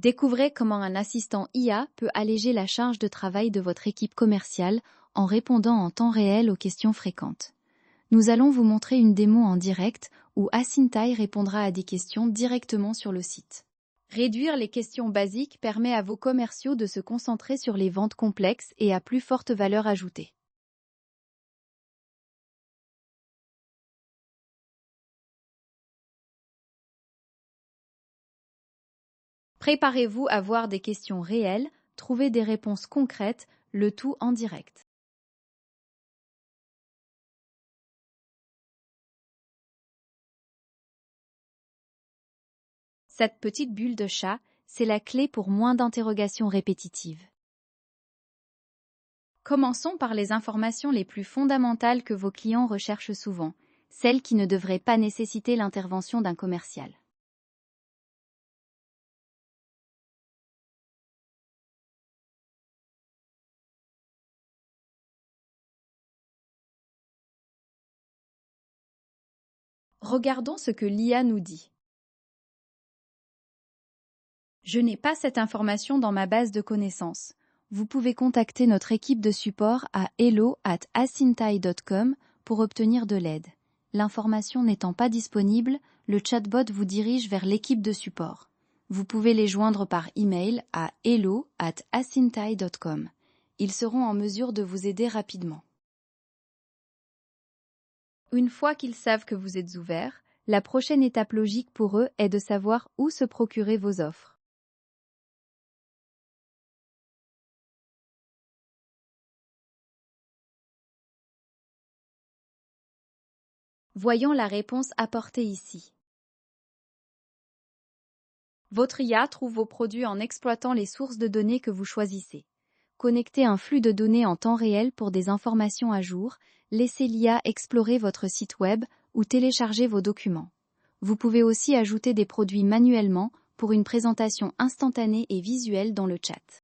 Découvrez comment un assistant IA peut alléger la charge de travail de votre équipe commerciale en répondant en temps réel aux questions fréquentes. Nous allons vous montrer une démo en direct où Asintai répondra à des questions directement sur le site. Réduire les questions basiques permet à vos commerciaux de se concentrer sur les ventes complexes et à plus forte valeur ajoutée. Préparez-vous à voir des questions réelles, trouver des réponses concrètes, le tout en direct. Cette petite bulle de chat, c'est la clé pour moins d'interrogations répétitives. Commençons par les informations les plus fondamentales que vos clients recherchent souvent, celles qui ne devraient pas nécessiter l'intervention d'un commercial. Regardons ce que l'IA nous dit. Je n'ai pas cette information dans ma base de connaissances. Vous pouvez contacter notre équipe de support à hello@asintai.com pour obtenir de l'aide. L'information n'étant pas disponible, le chatbot vous dirige vers l'équipe de support. Vous pouvez les joindre par email à hello@asintai.com. Ils seront en mesure de vous aider rapidement. Une fois qu'ils savent que vous êtes ouvert, la prochaine étape logique pour eux est de savoir où se procurer vos offres. Voyons la réponse apportée ici. Votre IA trouve vos produits en exploitant les sources de données que vous choisissez. Connectez un flux de données en temps réel pour des informations à jour, laissez l'IA explorer votre site web ou télécharger vos documents. Vous pouvez aussi ajouter des produits manuellement pour une présentation instantanée et visuelle dans le chat.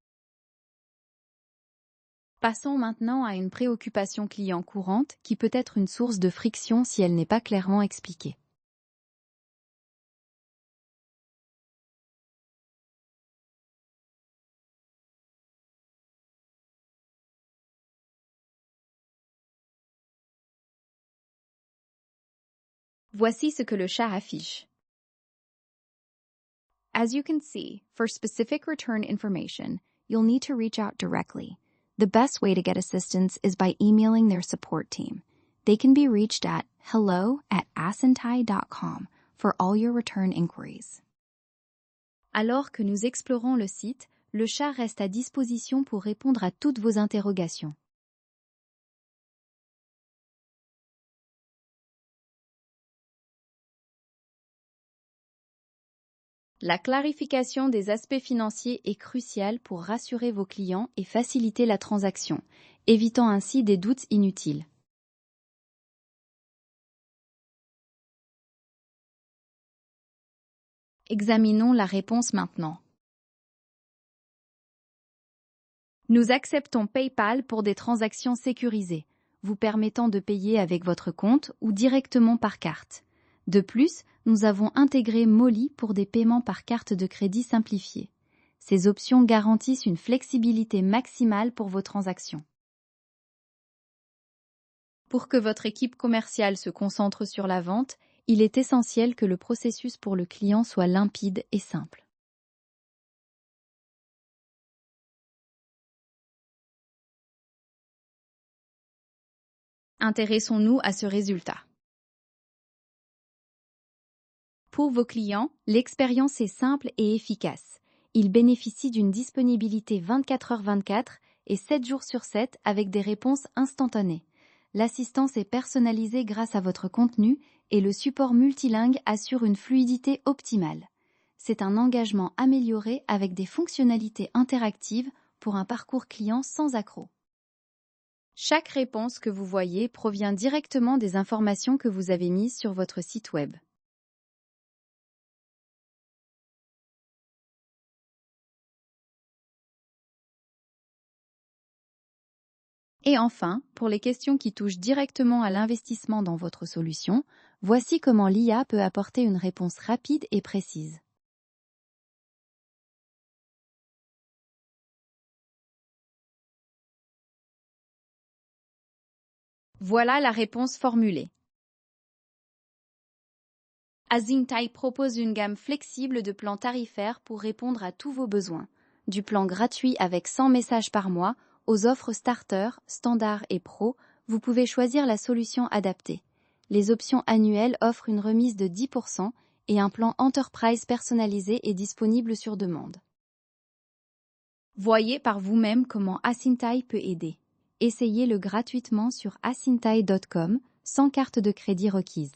Passons maintenant à une préoccupation client courante qui peut être une source de friction si elle n'est pas clairement expliquée. Voici ce que le chat affiche. As you can see, for specific return information, you'll need to reach out directly. The best way to get assistance is by emailing their support team. They can be reached at hello@asintai.com for all your return inquiries. Alors que nous explorons le site, le chat reste à disposition pour répondre à toutes vos interrogations. La clarification des aspects financiers est cruciale pour rassurer vos clients et faciliter la transaction, évitant ainsi des doutes inutiles. Examinons la réponse maintenant. Nous acceptons PayPal pour des transactions sécurisées, vous permettant de payer avec votre compte ou directement par carte. De plus, nous avons intégré Molly pour des paiements par carte de crédit simplifiés. Ces options garantissent une flexibilité maximale pour vos transactions. Pour que votre équipe commerciale se concentre sur la vente, il est essentiel que le processus pour le client soit limpide et simple. Intéressons-nous à ce résultat. Pour vos clients, l'expérience est simple et efficace. Ils bénéficient d'une disponibilité 24h/24 et 7 jours sur 7 avec des réponses instantanées. L'assistance est personnalisée grâce à votre contenu et le support multilingue assure une fluidité optimale. C'est un engagement amélioré avec des fonctionnalités interactives pour un parcours client sans accroc. Chaque réponse que vous voyez provient directement des informations que vous avez mises sur votre site web. Et enfin, pour les questions qui touchent directement à l'investissement dans votre solution, voici comment l'IA peut apporter une réponse rapide et précise. Voilà la réponse formulée. Asintai propose une gamme flexible de plans tarifaires pour répondre à tous vos besoins. Du plan gratuit avec 100 messages par mois aux offres starter, standard et pro, vous pouvez choisir la solution adaptée. Les options annuelles offrent une remise de 10% et un plan Enterprise personnalisé est disponible sur demande. Voyez par vous-même comment Asintai peut aider. Essayez-le gratuitement sur asintai.com sans carte de crédit requise.